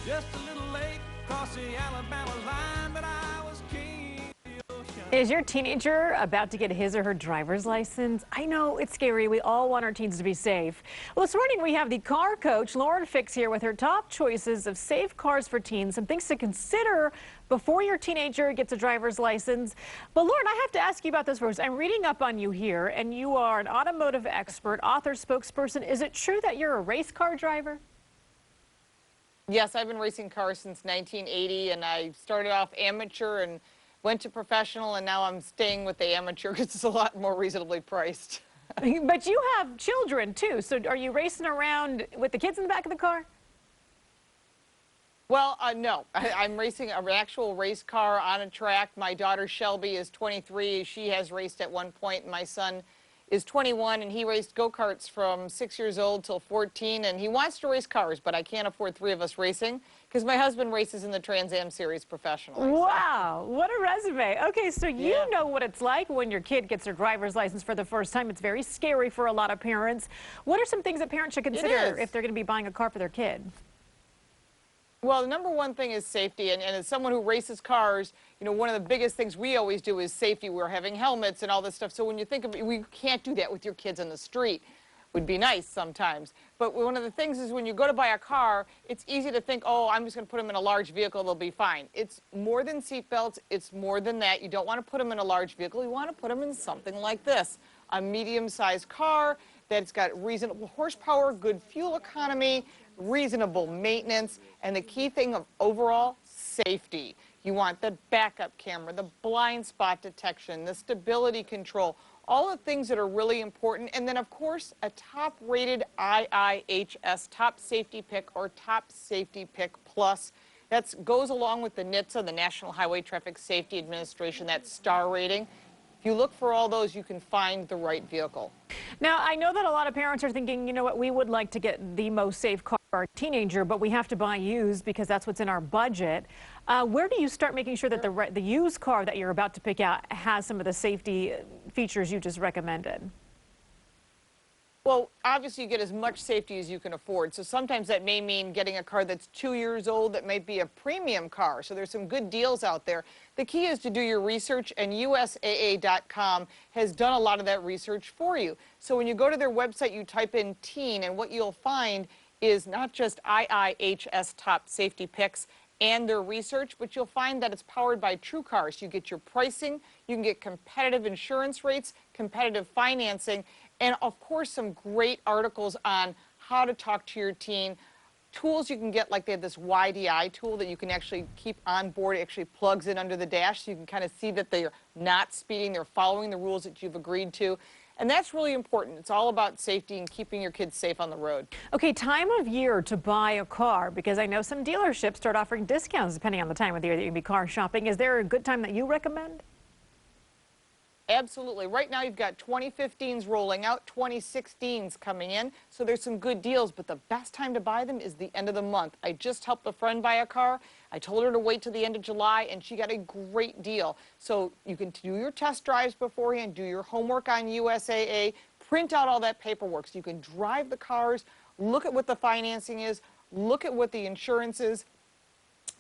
Just a little late across the Alabama line, but I was keen. Is your teenager about to get his or her driver's license? I know it's scary. We all want our teens to be safe. Well, this morning we have the car coach, Lauren Fix, here with her top choices of safe cars for teens, some things to consider before your teenager gets a driver's license. But Lauren, I have to ask you about this first. I'm reading up on you here, and you are an automotive expert, author, spokesperson. Is it true that you're a race car driver? Yes, I've been racing cars since 1980, and I started off amateur and went to professional, and now I'm staying with the amateur because it's a lot more reasonably priced. But you have children, too, so are you racing around with the kids in the back of the car? Well, no. I'm racing an actual race car on a track. My daughter Shelby is 23. She has raced at one point. My son is 21, and he raced go-karts from 6 years old till 14, and he wants to race cars, but I can't afford three of us racing because my husband races in the Trans Am Series professionally. Wow, what a resume. Okay, so you know what it's like when your kid gets their driver's license for the first time. It's very scary for a lot of parents. What are some things that parents should consider if they're going to be buying a car for their kid? Well, the number one thing is safety, and as someone who races cars, you know, one of the biggest things we always do is safety. We're having helmets and all this stuff, so when you think of it, we can't do that with your kids on the street. Would be nice sometimes, but one of the things is when you go to buy a car, it's easy to think, oh, I'm just going to put them in a large vehicle, they'll be fine. It's more than seat belts, it's more than that. You don't want to put them in a large vehicle, you want to put them in something like this, a medium-sized car that's got reasonable horsepower, good fuel economy, reasonable maintenance, and the key thing of overall safety. You want the backup camera, the blind spot detection, the stability control, all the things that are really important. And then, of course, a top-rated IIHS, Top Safety Pick or Top Safety Pick Plus. That goes along with the NHTSA, the National Highway Traffic Safety Administration, that star rating. If you look for all those, you can find the right vehicle. Now, I know that a lot of parents are thinking, you know what, we would like to get the most safe car for our teenager, but we have to buy used because that's what's in our budget. Where do you start making sure that the used car that you're about to pick out has some of the safety features you just recommended? Well, obviously you get as much safety as you can afford. So sometimes that may mean getting a car that's 2 years old that might be a premium car. So there's some good deals out there. The key is to do your research, and USAA.com has done a lot of that research for you. So when you go to their website, you type in teen, and what you'll find is not just IIHS Top Safety Picks and their research, but you'll find that it's powered by TrueCar. So you get your pricing, you can get competitive insurance rates, competitive financing, and of course some great articles on how to talk to your teen, tools you can get, like they have this YDI tool that you can actually keep on board. It actually plugs in under the dash so you can kind of see that they're not speeding, they're following the rules that you've agreed to. And that's really important. It's all about safety and keeping your kids safe on the road. Okay, time of year to buy a car, because I know some dealerships start offering discounts depending on the time of the year that you can be car shopping. Is there a good time that you recommend? Absolutely. Right now you've got 2015s rolling out, 2016s coming in, so there's some good deals, but the best time to buy them is the end of the month. I just helped a friend buy a car. I told her to wait till the end of July, and she got a great deal. So you can do your test drives beforehand, do your homework on USAA, print out all that paperwork so you can drive the cars, look at what the financing is, look at what the insurance is,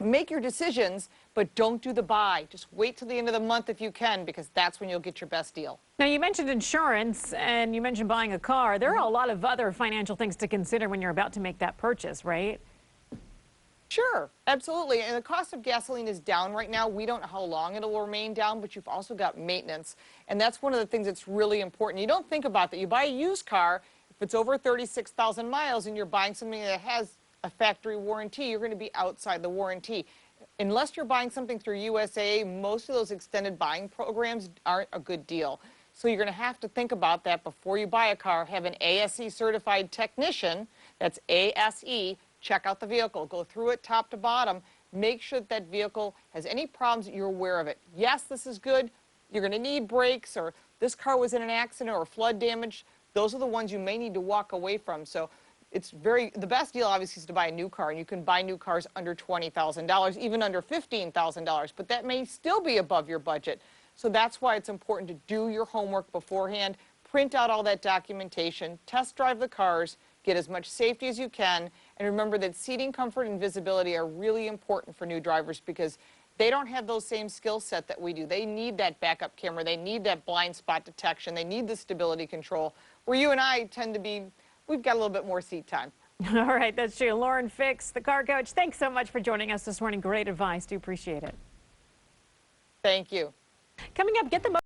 make your decisions, but don't do the buy. Just wait till the end of the month if you can, because that's when you'll get your best deal. Now, you mentioned insurance and you mentioned buying a car. There are a lot of other financial things to consider when you're about to make that purchase, right? Sure, absolutely. And the cost of gasoline is down right now. We don't know how long it'll remain down, but you've also got maintenance. And that's one of the things that's really important. You don't think about that. You buy a used car, if it's over 36,000 miles and you're buying something that has a factory warranty, you're going to be outside the warranty. Unless you're buying something through USAA, most of those extended buying programs aren't a good deal. So you're going to have to think about that before you buy a car. Have an ASE certified technician, that's ASE, check out the vehicle, go through it top to bottom, make sure that vehicle has any problems, you're aware of it. Yes, this is good, you're going to need brakes, or this car was in an accident or flood damage. Those are the ones you may need to walk away from. So the best deal obviously is to buy a new car, and you can buy new cars under $20,000, even under $15,000, but that may still be above your budget. So that's why it's important to do your homework beforehand, print out all that documentation, test drive the cars, get as much safety as you can, And remember that seating comfort and visibility are really important for new drivers because they don't have those same skill set that we do. They need that backup camera. They need that blind spot detection. They need the stability control, where you and I tend to be, we've got a little bit more seat time. All right, that's true. Lauren Fix, the car coach, thanks so much for joining us this morning. Great advice. Do appreciate it. Thank you. Coming up, get the